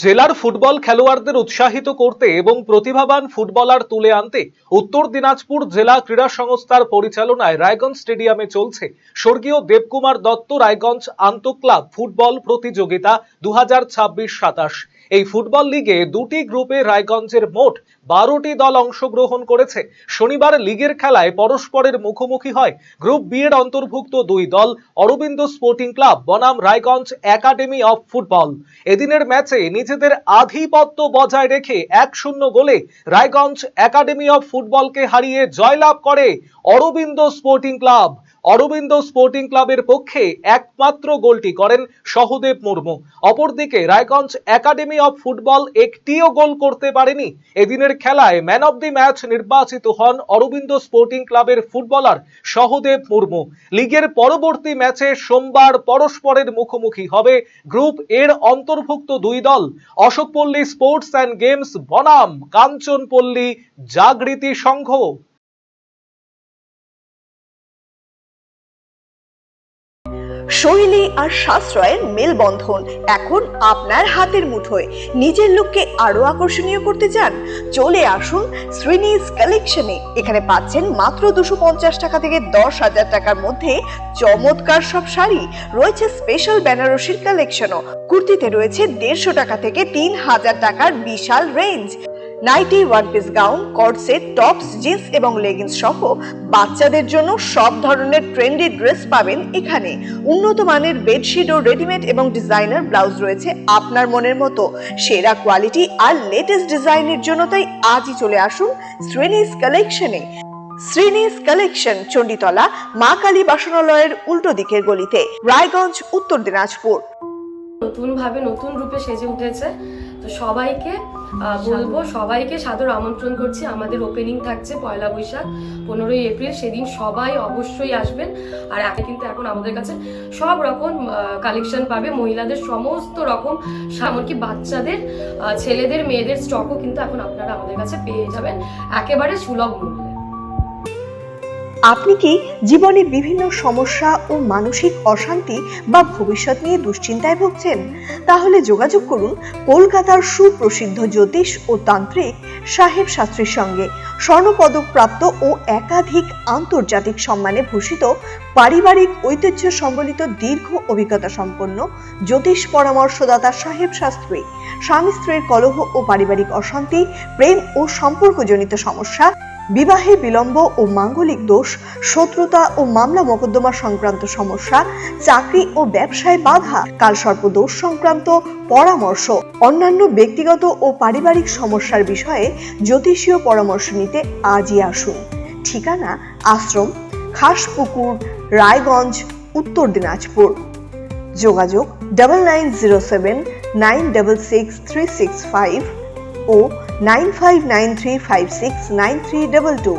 জেলার ফুটবল খেলোয়াড়দের উৎসাহিত করতে এবং প্রতিভাবান ফুটবলার তুলে আনতে উত্তর দিনাজপুর জেলা ক্রীড়া সংস্থার পরিচালনায় রায়গঞ্জ স্টেডিয়ামে চলছে স্বর্গীয় দেবকুমার দত্ত রায়গঞ্জ আন্তঃক্লাব ফুটবল প্রতিযোগিতা 2026-27। এই ফুটবল লিগে দুটি গ্রুপে রায়গঞ্জের মোট 12টি দল অংশগ্রহণ করেছে। শনিবার লিগের খেলায় পরস্পরের মুখোমুখি হয় গ্রুপ বি এর অন্তর্ভুক্ত দুই দল অরবিন্দ স্পোর্টিং ক্লাব বনাম রায়গঞ্জ একাডেমি অফ ফুটবল। এদিনের ম্যাচে নিজেদের আধিপত্য বজায় রেখে 1-0 গোলে রায়গঞ্জ একাডেমি অফ ফুটবলকে হারিয়ে জয়লাভ করে Aurobindo sporting club. Aurobindo sporting ক্লাবের পক্ষে একমাত্র গোলটি করেন সহদেব মুর্মু। অপরদিকে রায়গঞ্জ একাডেমি অফ ফুটবল একটিও গোল করতে পারেনি। এদিনের খেলায় ম্যান অব দি ম্যাচ নির্বাচিত হন অরবিন্দ স্পোর্টিং ক্লাবের ফুটবলার সহদেব মুর্মু। লিগের পরবর্তী ম্যাচে সোমবার পরস্পরের মুখোমুখি হবে গ্রুপ এর অন্তর্ভুক্ত দুই দল অশোকপল্লী স্পোর্টস অ্যান্ড গেমস বনাম কাঞ্চনপল্লী জাগৃতি সংঘ। শৈলী আর সাশ্রয়ের মেলবন্ধন এখন আপনার হাতের মুঠোয়। নিজের লুককে আরো আকর্ষণীয় করতে চান? চলে আসুন শ্রীনিজ কালেকশনে। এখানে পাচ্ছেন মাত্র 250 টাকা থেকে 10,000 টাকার মধ্যে চমৎকার সব শাড়ি। রয়েছে স্পেশাল বেনারসির কালেকশনও। কুর্তিতে রয়েছে 150 টাকা থেকে 3,000 টাকার বিশাল range. Nightie, one piece gown, cord set, tops, jeans এবং লেগিংস সহ বাচ্চাদের জন্য সব ধরনের ট্রেন্ডি ড্রেস পাবেন এখানে। উন্নত মানের বেডশিট ও রেডিমেড এবং ডিজাইনার ব্লাউজ রয়েছে আপনার মনের মতো। সেরা কোয়ালিটি আর লেটেস্ট ডিজাইনের জন্য তাই আজই চলে আসুন শ্রীনিজ কালেকশনে। শ্রীনিজ কালেকশন, চণ্ডীতলা মা কালী বাসনালয়ের উল্টো দিকের গলিতে, রায়গঞ্জ, উত্তর দিনাজপুর। নতুন ভাবে নতুন রূপে সেজে উঠেছে, তো সবাইকে বলবো, সবাইকে সাদর আমন্ত্রণ করছি। আমাদের ওপেনিং থাকছে 1 বৈশাখ 15ই এপ্রিল, সেদিন সবাই অবশ্যই আসবেন। আর কিন্তু এখন আমাদের কাছে সব রকম কালেকশন পাবে, মহিলাদের সমস্ত রকম, এমনকি বাচ্চাদের, ছেলেদের, মেয়েদের স্টকও কিন্তু এখন আপনারা আমাদের কাছে পেয়ে যাবেন একেবারে সুলভ মূল্যে। আপনি কি জীবনে বিভিন্ন সমস্যা ও মানসিক অশান্তি বা ভবিষ্যৎ নিয়ে দুশ্চিন্তায় ভুগছেন? তাহলে যোগাযোগ করুন কলকাতার সুপ্রসিদ্ধ জ্যোতিষ ও তান্ত্রিক সাহেব শাস্ত্রীর সঙ্গে। স্বর্ণপদক প্রাপ্ত ও একাধিক আন্তর্জাতিক সম্মানে ভূষিত, পারিবারিক ঐতিহ্য সম্বলিত দীর্ঘ অভিজ্ঞতা সম্পন্ন জ্যোতিষ পরামর্শদাতা সাহেব শাস্ত্রী। স্বামী স্ত্রীর কলহ ও পারিবারিক অশান্তি, প্রেম ও সম্পর্কজনিত সমস্যা, বিবাহে বিলম্ব ও মাঙ্গলিক দোষ, শত্রুতা ও মামলা মোকদ্দমা সংক্রান্ত সমস্যা, চাকরি ও ব্যবসায় বাধা, কালসর্প দোষ সংক্রান্ত পরামর্শ, অন্যান্য ব্যক্তিগত ও পারিবারিক সমস্যার বিষয়ে জ্যোতিষীয় পরামর্শ নিতে আজই আসুন। ঠিকানা আশ্রম, খাসপুকুর, রায়গঞ্জ, উত্তর দিনাজপুর। যোগাযোগ 9907966365 ও 9593569322।